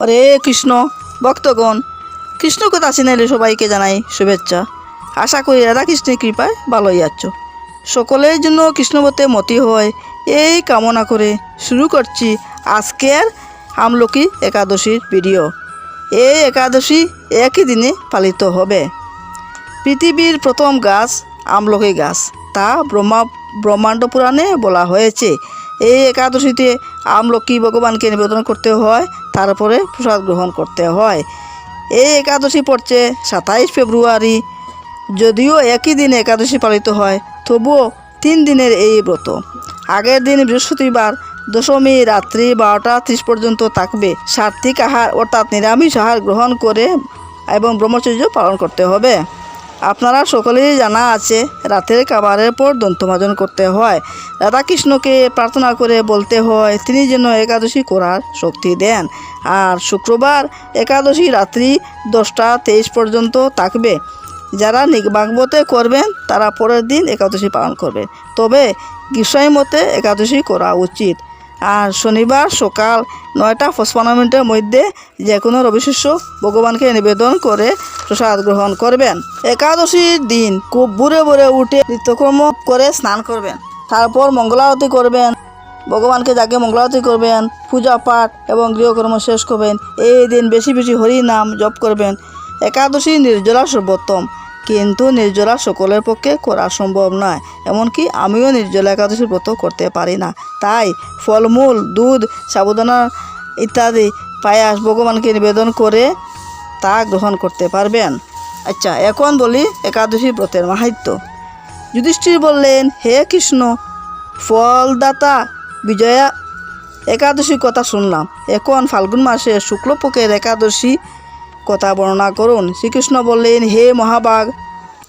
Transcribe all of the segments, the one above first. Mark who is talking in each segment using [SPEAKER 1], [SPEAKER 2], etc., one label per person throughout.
[SPEAKER 1] হরে কৃষ্ণ ভক্তগণ, কৃষ্ণ কথা চ্যানেলে সবাইকে জানাই শুভেচ্ছা। আশা করি রাধাকৃষ্ণের কৃপায় ভালোই আছো। সকলের জন্য কৃষ্ণবতে মতি হয় এই কামনা করে শুরু করছি আজকের আমলকি একাদশীর ভিডিও। এই একাদশী একই দিনে পালিত হবে। পৃথিবীর প্রথম গাছ আমলকি গাছ, তা ব্রহ্মাণ্ড পুরাণে বলা হয়েছে। এই একাদশীতে আমলকি ভগবানকে নিবেদন করতে হয়, তারপরে প্রসাদ গ্রহণ করতে হয়। এই একাদশী পড়ছে 27 ফেব্রুয়ারি। যদিও একই দিন একাদশী পালিত হয়, তবুও 3 দিনের এই ব্রত। আগের দিন বৃহস্পতিবার দশমী রাত্রি 12:30 পর্যন্ত থাকবে। সাত্বিক আহার অর্থাৎ নিরামিষ আহার গ্রহণ করে এবং ব্রহ্মচর্য পালন করতে হবে। আপনারা সকলেই জানা আছে, রাতের খাবারের পর দন্তমাজন করতে হয়। রাধাকৃষ্ণকে প্রার্থনা করে বলতে হয় তিনি যেন একাদশী করার শক্তি দেন। আর শুক্রবার একাদশী রাত্রি 10:23 পর্যন্ত থাকবে। যারা ভাগবতে করবেন তারা পরের দিন একাদশী পালন করবেন, তবে গোসাই মতে একাদশী করা উচিত। আর শনিবার সকাল 9:55 মধ্যে যে কোনো রবিশস্য ভগবানকে নিবেদন করে প্রসাদ গ্রহণ করবেন। একাদশীর দিন খুব ভোরে ভোরে উঠে নিত্যকর্ম করে স্নান করবেন, তারপর মঙ্গলারতি করবেন, ভগবানকে জাগে মঙ্গলারতি করবেন, পূজা পাঠ এবং গৃহকর্ম শেষ করবেন। এই দিন বেশি বেশি হরি নাম জপ করবেন। একাদশী নির্জলা সর্বোত্তম, কিন্তু নির্জলা সকলের পক্ষে করা সম্ভব নয়। এমনকি আমিও নির্জলা একাদশীর ব্রত করতে পারি না, তাই ফলমূল, দুধ, সাবুদানা ইত্যাদি পায়াস ভগবানকে নিবেদন করে তা গ্রহণ করতে পারবেন। আচ্ছা, এখন বলি একাদশী ব্রতের মাহাত্ম্য। যুধিষ্ঠির বললেন, হে কৃষ্ণ, ফলদাতা বিজয়া একাদশীর কথা শুনলাম, এখন ফাল্গুন মাসে শুক্লপক্ষের একাদশী কথা বর্ণনা করুন। শ্রীকৃষ্ণ বললেন, হে মহাভাগ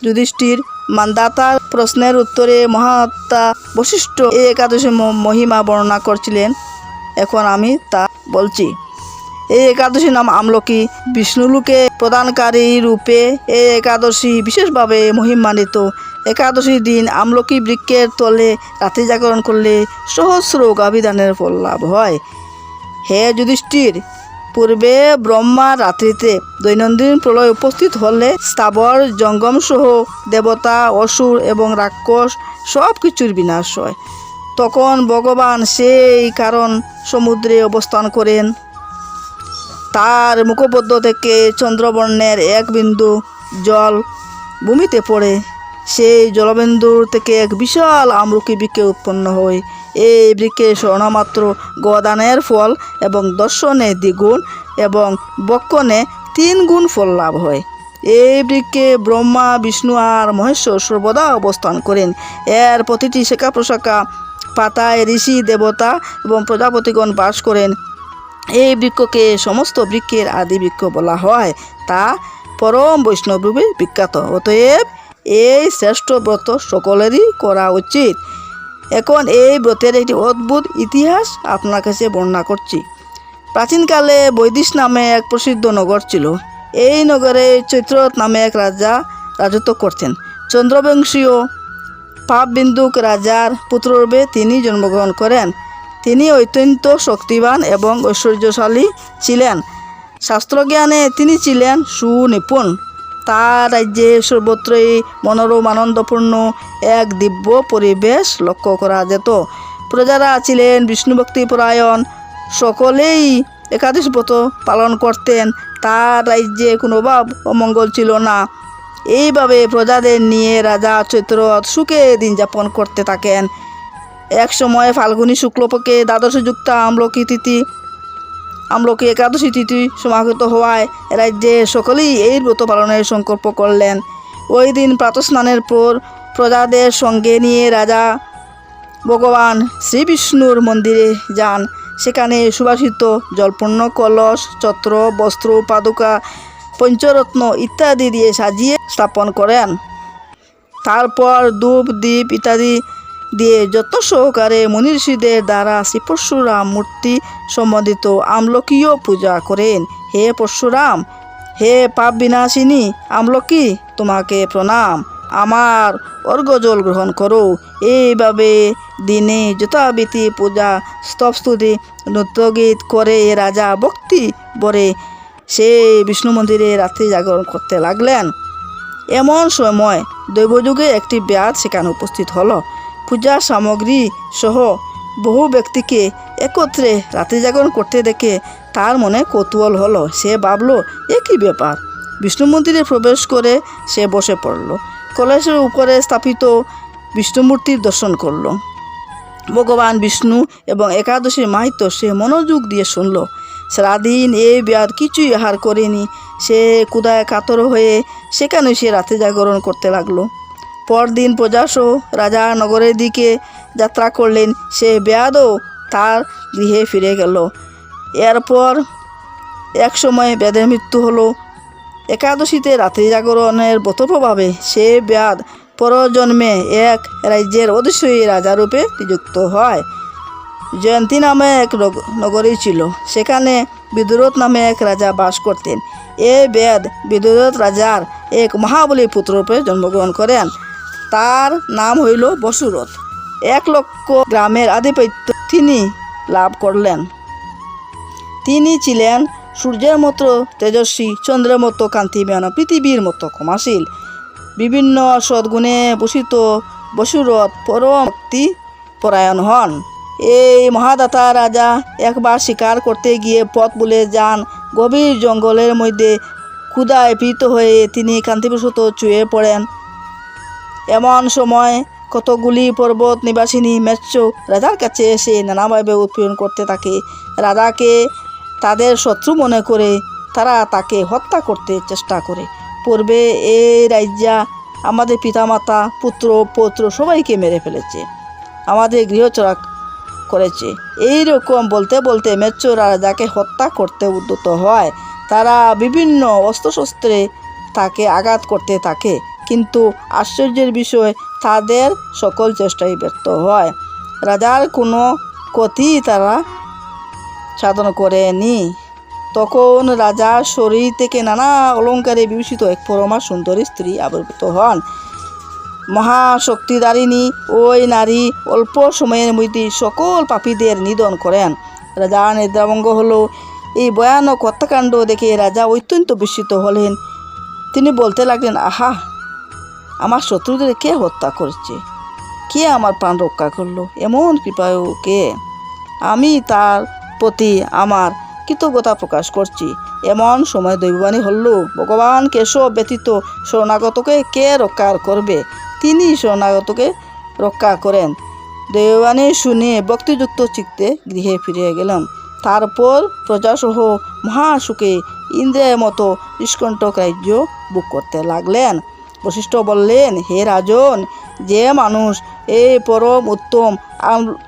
[SPEAKER 1] যুধিষ্ঠির, মান্দাতার প্রশ্নের উত্তরে মহাত্মা বশিষ্ঠ এই একাদশীর মহিমা বর্ণনা করছিলেন। এখন আমি তা বলছি। এই একাদশীর নাম আমলকি। বিষ্ণুলোকে প্রদানকারী রূপে এই একাদশী বিশেষভাবে মহিমান্বিত। একাদশীর দিন আমলকি বৃক্ষের তলে রাত্রি জাগরণ করলে সহস্র গাভিদানের ফল লাভ হয়। হে যুধিষ্ঠির, পূর্বে ব্রহ্মা রাত্রিতে দৈনন্দিন প্রলয় উপস্থিত হলে স্থাবর জঙ্গম সহ দেবতা, অসুর এবং রাক্ষস সব কিছুর বিনাশ হয়। তখন ভগবান সেই কারণ সমুদ্রে অবস্থান করেন। তার মুখপদ্ম থেকে চন্দ্রবর্ণের এক বিন্দু জল ভূমিতে পড়ে। সেই জলবিন্দুর থেকে এক বিশাল আমলকি বৃক্ষ উৎপন্ন হয়। এই বৃক্ষে স্বর্ণমাত্র গদানের ফল এবং দর্শনে দ্বিগুণ এবং বক্ষণে 3 গুণ ফল লাভ হয়। এই বৃক্ষে ব্রহ্মা, বিষ্ণু আর মহেশ্বর সর্বদা অবস্থান করেন। এর প্রতিটি শাখা প্রশাখা পাতায় ঋষি, দেবতা এবং প্রজাপতিগণ বাস করেন। এই বৃক্ষকে সমস্ত বৃক্ষের আদি বৃক্ষ বলা হয়, তা পরম বৈষ্ণবরূপে বিখ্যাত। অতএব এই শ্রেষ্ঠ ব্রত সকলেরই করা উচিত। এখন এই ব্রতের একটি অদ্ভুত ইতিহাস আপনার কাছে বর্ণনা করছি। প্রাচীনকালে বৈদিশ নামে এক প্রসিদ্ধ নগর ছিল। এই নগরে চৈত্ররথ নামে এক রাজা রাজত্ব করতেন। চন্দ্রবংশীয় পাপবিন্দুক রাজার পুত্ররূপে তিনি জন্মগ্রহণ করেন। তিনি অত্যন্ত শক্তিবান এবং ঐশ্বর্যশালী ছিলেন। শাস্ত্রজ্ঞানে তিনি ছিলেন সুনিপুণ। তার রাজ্যে সর্বত্রই মনোরম আনন্দপূর্ণ এক দিব্য পরিবেশ লক্ষ্য করা যেত। প্রজারা ছিলেন বিষ্ণুভক্তিপরায়ণ, সকলেই একাদশী ব্রত পালন করতেন। তার রাজ্যে কোনো অভাব অমঙ্গল ছিল না। এইভাবে প্রজাদের নিয়ে রাজা চৈত্ররথ সুখে দিন যাপন করতে থাকেন। এক সময় ফাল্গুনী শুক্লপক্ষে দ্বাদশী যুক্ত আমলকি একাদশী তিথি সমাগত হওয়ায় রাজ্যে সকলেই এই ব্রত পালনের সংকল্প করলেন। ওই দিন প্রাতঃস্নানের পর প্রজাদের সঙ্গে নিয়ে রাজা ভগবান শ্রীবিষ্ণুর মন্দিরে যান। সেখানে সুবাসিত জলপূর্ণ কলস, ছত্র, বস্ত্র, পাদুকা, পঞ্চরত্ন ইত্যাদি দিয়ে সাজিয়ে স্থাপন করেন। তারপর ধূপ, দীপ ইত্যাদি দিয়ে যত্ন সহকারে মনীষীদের দ্বারা শ্রী পরশুরাম মূর্তি সম্বন্ধিত আমলকিও পূজা করেন। হে পরশুরাম, হে পাপ বিনাশিনী আমলকি, তোমাকে প্রণাম। আমার অর্ঘ্যজল গ্রহণ করো। এইভাবে দিনে যথাবিধি পূজা স্তবস্তুতি নৃত্যগীত করে রাজা ভক্তি ভরে সে বিষ্ণু মন্দিরে রাত্রি জাগরণ করতে লাগলেন। এমন সময় দৈবযুগে একটি ব্যাধ সেখানে উপস্থিত হলো। পূজা সামগ্রী সহ বহু ব্যক্তিকে একত্রে রাত্রি জাগরণ করতে দেখে তার মনে কৌতূহল হলো। সে ভাবলো, এ কী ব্যাপার। বিষ্ণু মন্দিরে প্রবেশ করে সে বসে পড়ল। কলসের উপরে স্থাপিত বিষ্ণুমূর্তির দর্শন করল। ভগবান বিষ্ণু এবং একাদশীর মাহাত্ম্য সে মনোযোগ দিয়ে শুনল। সারাদিন এই ব্যাধ কিছুই আহার করেনি। সে ক্ষুধায় কাতর হয়ে সেখানে সে রাতে জাগরণ করতে লাগলো। পরদিন প্রজাসহ রাজা নগরের দিকে যাত্রা করলেন। সে ব্যাধও তার গৃহে ফিরে গেল। এরপর এক সময় ব্যাধের মৃত্যু হলো। একাদশীতে রাত্রি জাগরণের ব্রত প্রভাবে সে ব্যাধ পরজন্মে এক রাজ্যের অধিশ্বরী রাজারূপে নিযুক্ত হয়। জয়ন্তী নামে এক নগরী ছিল। সেখানে বিদুরথ নামে এক রাজা বাস করতেন। এ ব্যাধ বিদুরথ রাজার এক মহাবলী পুত্ররূপে জন্মগ্রহণ করেন। তার নাম হইল বসুরথ। 1,00,000 গ্রামের আধিপত্য তিনি লাভ করলেন। তিনি ছিলেন সূর্যের মতো তেজস্বী, চন্দ্রের মতো কান্তিমান, পৃথিবীর মতো ক্ষমাশীল। বিভিন্ন সদ্গুণে ভূষিত বসুরথ পরম ভক্তি পরায়ণ হন। এই মহাদাতা রাজা একবার শিকার করতে গিয়ে পথ ভুলে যান। গভীর জঙ্গলের মধ্যে ক্ষুধায় পীড়িত হয়ে তিনি কান্তিবশত শুয়ে পড়েন। এমন সময় কতগুলি পর্বত নিবাসিনী মেচ্ছ রাজার কাছে এসে নানাভাবে উৎপীড়ন করতে থাকে। রাজাকে তাদের শত্রু মনে করে তারা তাকে হত্যা করতে চেষ্টা করে। পূর্বে এই রাজ্যা আমাদের পিতামাতা, পুত্র পৌত্র সবাইকে মেরে ফেলেছে, আমাদের গৃহচরা করেছে। এই রকম বলতে বলতে মেচ্ছরা রাজাকে হত্যা করতে উদ্যত হয়। তারা বিভিন্ন অস্ত্রশস্ত্রে তাকে আঘাত করতে থাকে, কিন্তু আশ্চর্যের বিষয় তাদের সকল চেষ্টাই ব্যর্থ হয়। রাজার কোনো ক্ষতি তারা সাধন করেনি। তখন রাজার শরীর থেকে নানা অলঙ্কারে বিভূষিত এক পরমা সুন্দরী স্ত্রী আবির্ভূত হন। মহাশক্তিধারিণী ওই নারী অল্প সময়ের মধ্যে সকল পাপীদের নিধন করেন। রাজা নিদ্রাভঙ্গ হলো। এই ভয়ানক হত্যাকাণ্ড দেখে রাজা অত্যন্ত বিস্মিত হলেন। তিনি বলতে লাগলেন, আহা, আমার শত্রুদের কে হত্যা করেছে? কে আমার প্রাণ রক্ষা করলো? এমন কৃপায়ু কে? আমি তার প্রতি আমার কৃতজ্ঞতা প্রকাশ করছি। এমন সময় দৈববাণী হল, ভগবান কেশব ব্যতীত শরণাগতকে কে রক্ষা করবে? তিনি শরণাগতকে রক্ষা করেন। দৈববাণী শুনে ভক্তিযুক্ত চিত্তে গৃহে ফিরে গেলেন। তারপর প্রজাসহ মহাসুখে ইন্দ্রের মতো নিষ্কণ্টক রাজ্য ভোগ করতে লাগলেন। বশিষ্ঠ বললেন, হে রাজন, যে মানুষ এই পরম উত্তম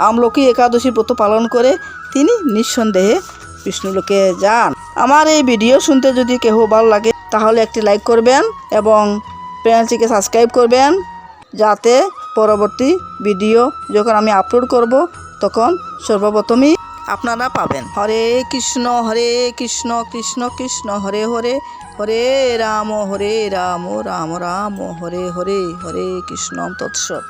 [SPEAKER 1] আমলকি একাদশী ব্রত পালন করে তিনি নিঃসন্দেহে বিষ্ণুলোকে যান। আমার এই ভিডিও শুনতে যদি কেউ ভালো লাগে তাহলে একটি লাইক করবেন এবং চ্যানেলটিকে সাবস্ক্রাইব করবেন, যাতে পরবর্তী ভিডিও যখন আমি আপলোড করব তখন সর্বপ্রথমই আপনারা পাবেন। হরে কৃষ্ণ কৃষ্ণ কৃষ্ণ হরে হরে, হরে রাম রাম রাম হরে হরে, হরে কৃষ্ণ তৎসৎ।